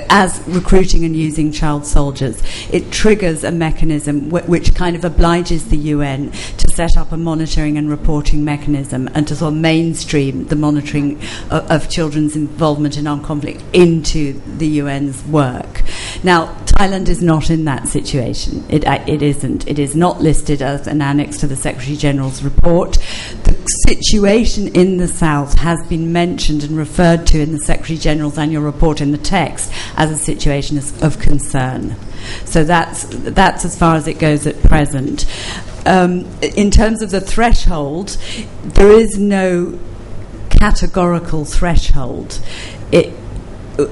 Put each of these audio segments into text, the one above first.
as recruiting and using child soldiers. It triggers a mechanism which kind of obliges the UN to set up a monitoring and reporting mechanism and to sort of mainstream the monitoring of children's involvement in armed conflict into the UN's work. Now, Thailand is not in that situation. It isn't. It is not listed as an annex to the Secretary General's report. The situation in the South has been mentioned and referred to in the Secretary General's annual report in the text as a situation of concern. So that's as far as it goes at present. In terms of the threshold, there is no categorical threshold,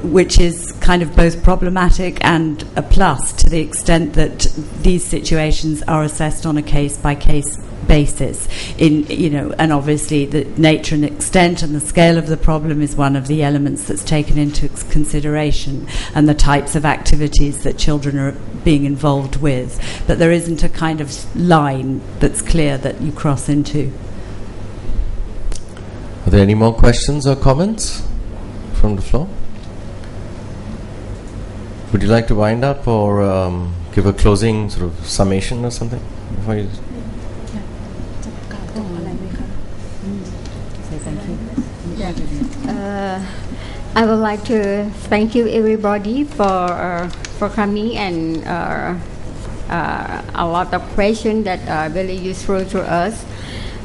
which is kind of both problematic and a plus to the extent that these situations are assessed on a case-by-case basis. And obviously the nature and extent and the scale of the problem is one of the elements that's taken into consideration, and the types of activities that children are being involved with. But there isn't a kind of line that's clear that you cross into. Are there any more questions or comments from the floor? Would you like to wind up or give a closing sort of summation or something before you? Say thank you. I would like to thank you everybody for coming, and a lot of questions that are very useful to us.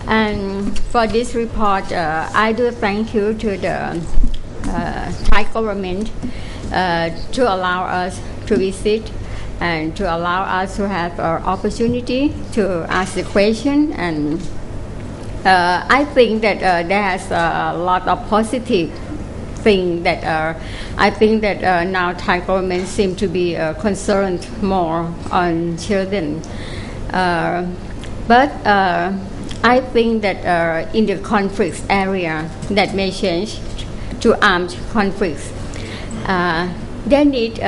And for this report, I do thank you to the Thai government to allow us to visit and to allow us to have our opportunity to ask the question. And I think that there's a lot of positive things that I think that now Thai government seem to be concerned more on children. But I think that in the conflict area that may change to armed conflicts, they need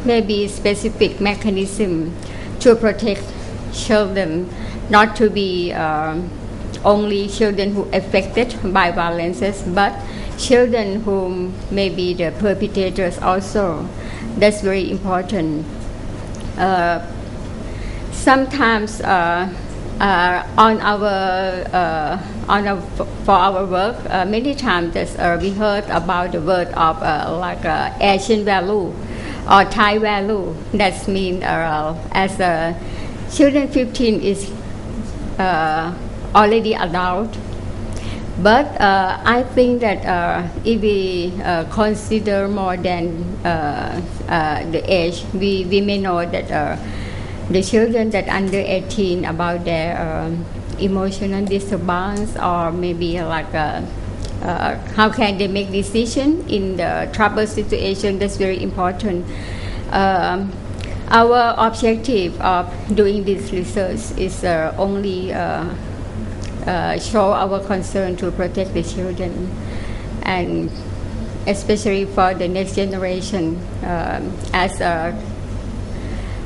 maybe specific mechanism to protect children, not to be only children who affected by violences, but children who may be the perpetrators also. That's very important. Sometimes for our work, many times we heard about the word of like Asian value or Thai value. That means as children 15 is already adult. But I think that if we consider more than the age, we may know that the children that under 18 about their emotional disturbance, or maybe like how can they make decision in the trouble situation. That's very important. Our objective of doing this research is only show our concern to protect the children, and especially for the next generation. As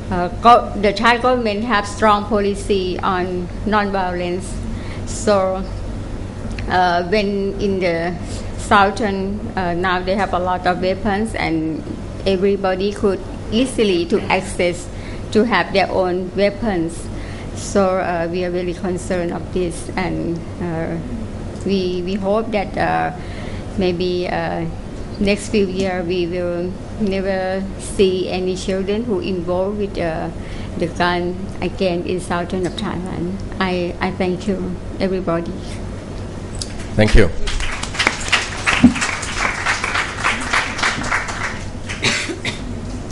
the Thai government have strong policy on non-violence, so when in the southern now they have a lot of weapons, and everybody could easily to access to have their own weapons. So we are really concerned of this, and we hope that maybe next few years we will never see any children who involved with the gun again in southern of Thailand. I thank you, everybody. Thank you.